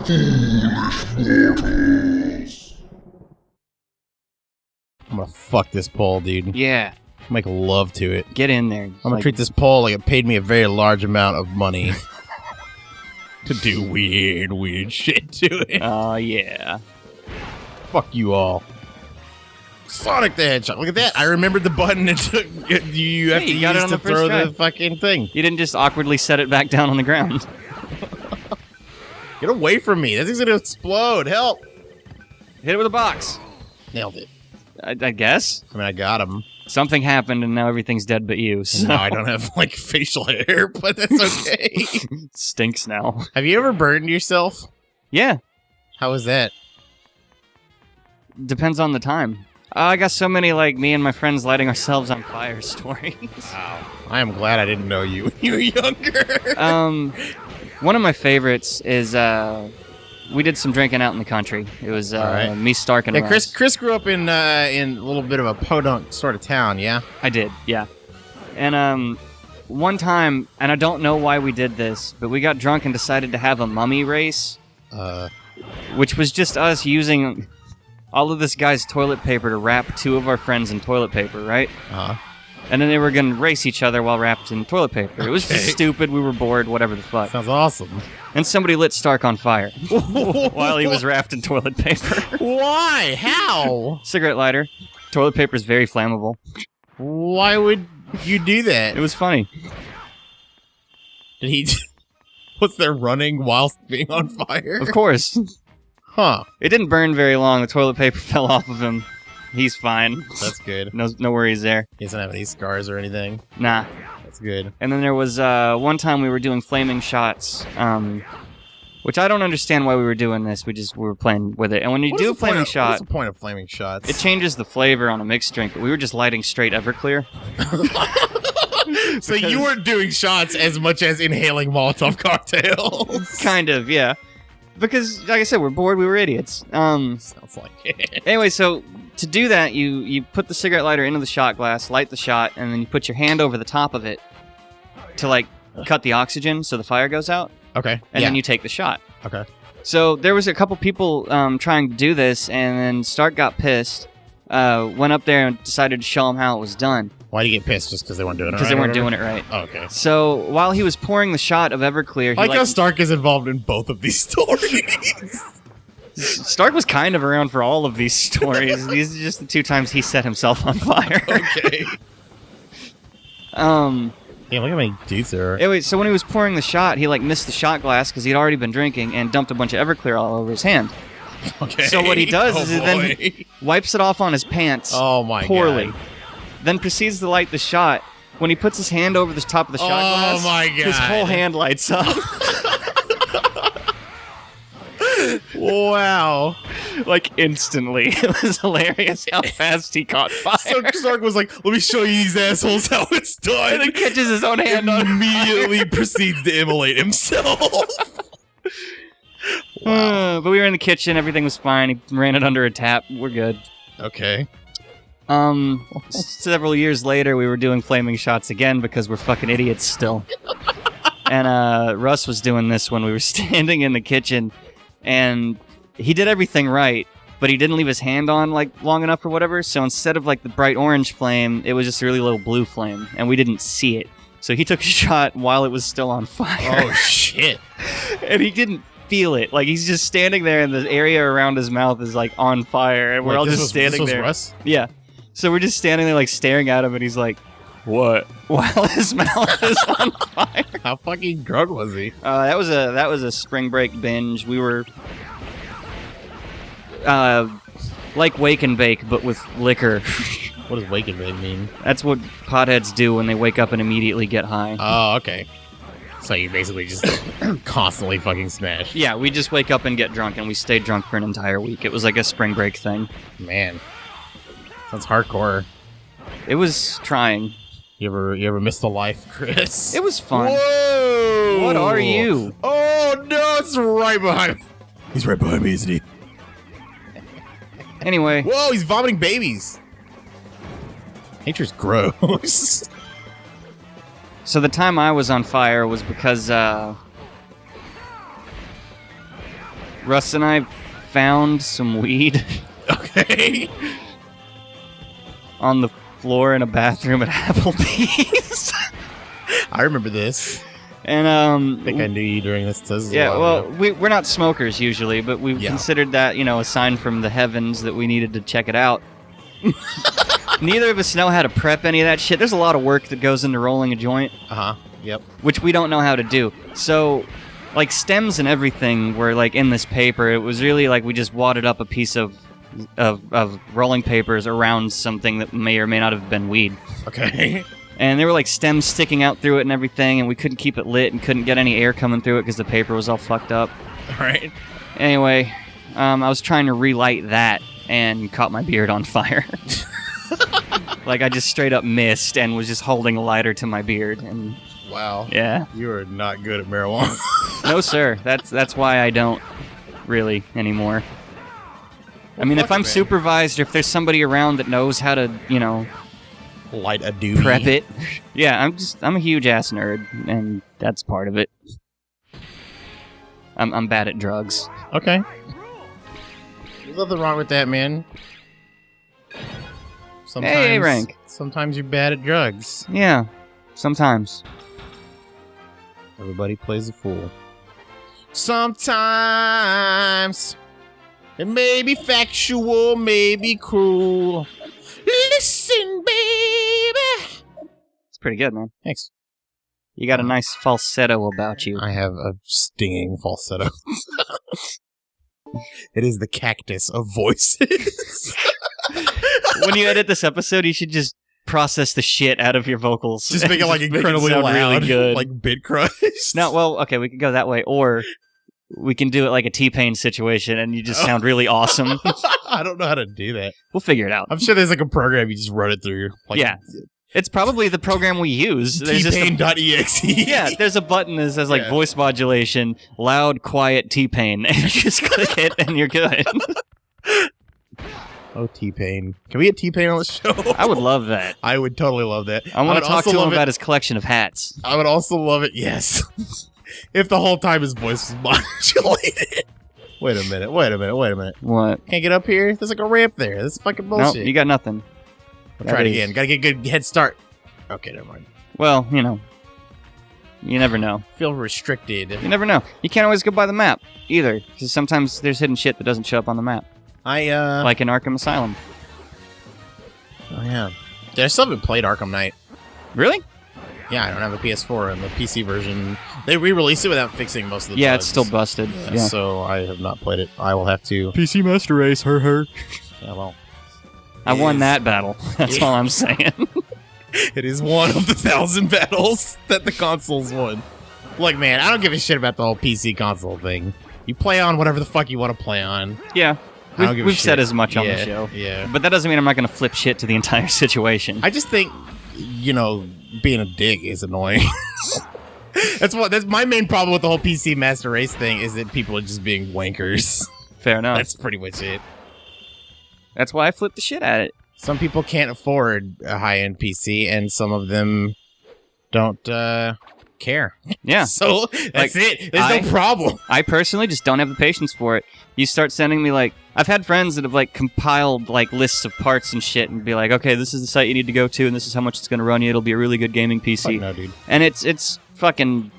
I'm gonna fuck this pole, dude. Yeah. Make love to it. Get in there. I'm gonna treat this pole like it paid me a very large amount of money to do weird shit to it. Oh, yeah. Fuck you all. Sonic the Hedgehog. Look at that. I remembered the button it took. You have to got it use on to the first throw try. the fucking thing. You didn't just awkwardly set it back down on the ground. Get away from me. That thing's gonna explode. Help. Hit it with a box. Nailed it. I guess. I mean, I got him. Something happened and now everything's dead but you. So. Now I don't have, like, facial hair, but that's okay. It stinks now. Have you ever burned yourself? Yeah. How was that? Depends on the time. I got so many, like, me and my friends lighting ourselves on fire stories. Wow. I am glad I didn't know you when you were younger. One of my favorites is, we did some drinking out in the country. It was right. me, Stark, and Russ. Chris grew up in a little bit of a podunk sort of town, yeah? I did, yeah. And one time, and I don't know why we did this, but we got drunk and decided to have a mummy race, which was just us using all of this guy's toilet paper to wrap two of our friends in toilet paper, right? Uh-huh. And then they were going to race each other while wrapped in toilet paper. It was just stupid. We were bored, whatever the fuck. Sounds awesome. And somebody lit Stark on fire while he was wrapped in toilet paper. Why? How? Cigarette lighter. Toilet paper is very flammable. Why would you do that? It was funny. Did he... Was there running whilst being on fire? Of course. Huh. It didn't burn very long. The toilet paper fell off of him. He's fine. That's good. No worries there. He doesn't have any scars or anything. Nah. That's good. And then there was one time we were doing flaming shots, which I don't understand why we were doing this. We were playing with it. And when you do a flaming shot, what's the point of flaming shots? it changes the flavor on a mixed drink. But we were just lighting straight Everclear. So you weren't doing shots as much as inhaling Molotov cocktails. Kind of, yeah. Because, like I said, we're bored. We were idiots. Sounds like it. Anyway, so to do that, you put the cigarette lighter into the shot glass, light the shot, and then you put your hand over the top of it to, like, cut the oxygen so the fire goes out. Okay. And then you take the shot. Okay. So there was a couple people trying to do this, and then Stark got pissed, went up there and decided to show them how it was done. Why'd you get pissed? Just because they weren't doing it right? Because they weren't doing it right. Oh, okay. So while he was pouring the shot of Everclear, I like how Stark is involved in both of these stories. Stark was kind of around for all of these stories. These are just the two times he set himself on fire. Okay. Yeah, look how many dudes there are. Anyway, so when he was pouring the shot, he like missed the shot glass because he'd already been drinking and dumped a bunch of Everclear all over his hand. Okay. So what he does is he then wipes it off on his pants. Oh my poorly. God. Then proceeds to light the shot. When he puts his hand over the top of the shot glass, my God. his whole hand lights up. Wow. Like instantly. It was hilarious how fast he caught fire. So Stark was like, let me show you these assholes how it's done. And then catches his own hand on immediately proceeds to immolate himself. Wow. But we were in the kitchen, everything was fine. He ran it under a tap. We're good. Okay. Several years later, we were doing flaming shots again because we're fucking idiots still. And Russ was doing this when we were standing in the kitchen, and he did everything right, but he didn't leave his hand on like long enough or whatever. So instead of like the bright orange flame, it was just a really little blue flame, and we didn't see it. So he took a shot while it was still on fire. Oh shit! And he didn't feel it. Like he's just standing there, and the area around his mouth is like on fire, and we're all just standing there. Russ? Yeah. So we're just standing there, like, staring at him, and he's like, "What?" While his mouth is on fire. How fucking drunk was he? That was a spring break binge. We were like wake and bake, but with liquor. What does wake and bake mean? That's what potheads do when they wake up and immediately get high. Oh, okay. So you basically just constantly fucking smash. Yeah, we just wake up and get drunk, and we stayed drunk for an entire week. It was like a spring break thing. Man. Sounds hardcore. It was trying. You ever miss the life, Chris? It was fun. Whoa! What are you? Oh no, it's right behind me. He's right behind me, isn't he? Anyway. Whoa, he's vomiting babies. Nature's gross. So the time I was on fire was because Russ and I found some weed Okay. on the floor in a bathroom at Applebee's. I remember this. And I think I knew you during this. yeah, well, we're not smokers usually, but we considered that, a sign from the heavens that we needed to check it out. Neither of us know how to prep any of that shit. There's a lot of work that goes into rolling a joint. Yep. Which we don't know how to do. So, like, stems and everything were, like, in this paper. It was really like we just wadded up a piece of rolling papers around something that may or may not have been weed. Okay. And there were, like, stems sticking out through it and everything, and we couldn't keep it lit and couldn't get any air coming through it because the paper was all fucked up. All right. Anyway, I was trying to relight that and caught my beard on fire. Like, I just straight up missed and was just holding a lighter to my beard. And wow. Yeah. You are not good at marijuana. No, sir. That's why I don't really anymore. I mean, if I'm supervised or if there's somebody around that knows how to, light a doobie. Prep it. Yeah, I'm a huge ass nerd, and that's part of it. I'm bad at drugs. Okay. There's nothing wrong with that, man. Sometimes, hey, Rank. Sometimes you're bad at drugs. Yeah, sometimes. Everybody plays a fool. Sometimes it may be factual, may be cruel. Listen, baby. It's pretty good, man. Thanks. You got a nice falsetto about you. I have a stinging falsetto. It is the cactus of voices. When you edit this episode, you should just process the shit out of your vocals. Just make it like incredibly loud, really good. Like bit crush. No, well, okay, we could go that way, or we can do it like a T-Pain situation, and you just sound really awesome. I don't know how to do that. We'll figure it out. I'm sure there's like a program you just run it through. Like, yeah. It's probably the program we use. T-Pain.exe. Yeah, there's a button that says like voice modulation, loud, quiet T-Pain, and you just click it and you're good. Oh, T-Pain. Can we get T-Pain on the show? I would love that. I would totally love that. I want to talk to him about his collection of hats. I would also love it, yes. If the whole time his voice was modulated. Wait a minute. What? Can't get up here? There's like a ramp there. This is fucking bullshit. Nope, you got nothing. Try it again. Gotta get a good head start. Okay, never mind. Well, you never know. Feel restricted. You never know. You can't always go by the map, either, because sometimes there's hidden shit that doesn't show up on the map. Like in Arkham Asylum. Oh, yeah. I still haven't played Arkham Knight. Really? Yeah, I don't have a PS4, and the PC version, they re-released it without fixing most of the bugs. It's still busted. Yeah. So I have not played it. I will have to... PC Master Race, her. Yeah, well... I won that battle. That's all I'm saying. It is one of the 1,000 battles that the consoles won. Look, man, I don't give a shit about the whole PC console thing. You play on whatever the fuck you want to play on. Yeah. We've said as much on the show. Yeah. But that doesn't mean I'm not going to flip shit to the entire situation. I just think, being a dick is annoying. That's my main problem with the whole PC Master Race thing, is that people are just being wankers. Fair enough. That's pretty much it. That's why I flipped the shit at it. Some people can't afford a high-end PC, and some of them don't care. Yeah. So that's it. There's no problem. I personally just don't have the patience for it. You start sending me, I've had friends that have, compiled, lists of parts and shit and be like, okay, this is the site you need to go to, and this is how much it's going to run you. It'll be a really good gaming PC. Fuck no, dude. And it's fucking...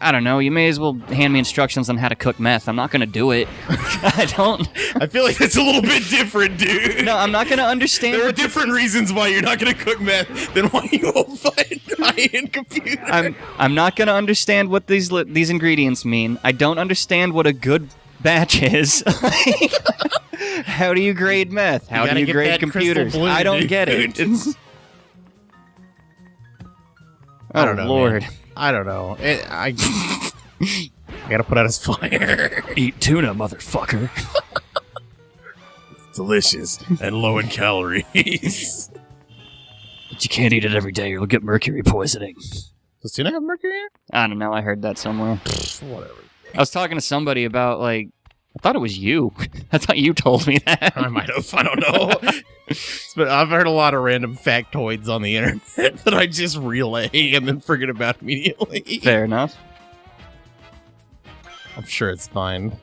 I don't know, you may as well hand me instructions on how to cook meth. I'm not going to do it. I don't. I feel like that's a little bit different, dude. No, I'm not going to understand. There are different reasons why you're not going to cook meth than why you will find a high-end computer. I'm not going to understand what these ingredients mean. I don't understand what a good batch is. How do you grade meth? How do you grade computers? Blue, I don't get it. I don't know, Lord. Man. I don't know. I gotta put out his fire. Eat tuna, motherfucker. It's delicious and low in calories. But you can't eat it every day or you'll get mercury poisoning. Does tuna have mercury in it? I don't know. I heard that somewhere. Whatever. I was talking to somebody about, I thought it was you. I thought you told me that. I might have. I don't know. But I've heard a lot of random factoids on the internet that I just relay and then forget about immediately. Fair enough. I'm sure it's fine.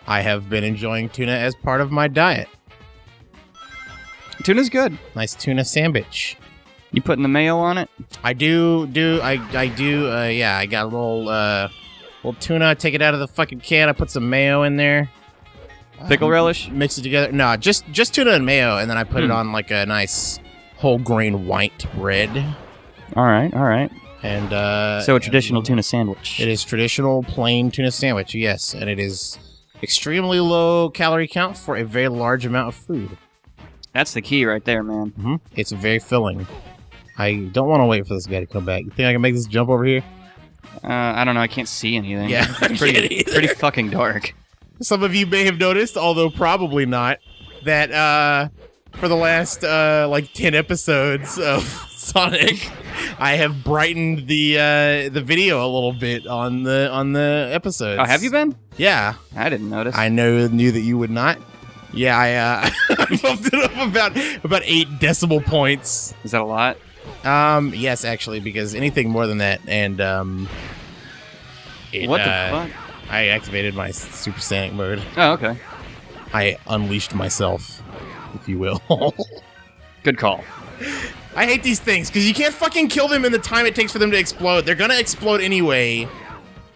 I have been enjoying tuna as part of my diet. Tuna's good. Nice tuna sandwich. You putting the mayo on it? I do. Yeah, I got a little tuna. I take it out of the fucking can. I put some mayo in there. Pickle relish? Mix it together. No, just tuna and mayo, and then I put it on like a nice whole grain white bread. All right. And so a traditional tuna sandwich. It is traditional plain tuna sandwich, yes, and it is extremely low calorie count for a very large amount of food. That's the key right there, man. Mm-hmm. It's very filling. I don't want to wait for this guy to come back. You think I can make this jump over here? I don't know. I can't see anything. Yeah, it's pretty fucking dark. Some of you may have noticed, although probably not, that for the last 10 episodes of Sonic, I have brightened the video a little bit on the episodes. Oh, have you been? Yeah, I didn't notice. I knew that you would not. Yeah, I bumped it up about 8 decimal points. Is that a lot? Yes, actually, because anything more than that, and what the fuck? I activated my Super Sonic mode. Oh, okay. I unleashed myself, if you will. Good call. I hate these things, because you can't fucking kill them in the time it takes for them to explode. They're gonna explode anyway.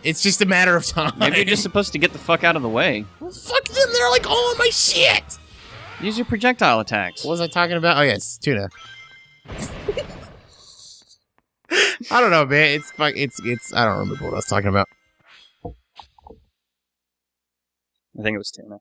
It's just a matter of time. Maybe you're just supposed to get the fuck out of the way. Well, fuck them, they're like all on my shit! Use your projectile attacks. What was I talking about? Oh, yes, tuna. I don't know, man. It's I don't remember what I was talking about. I think it was tuna.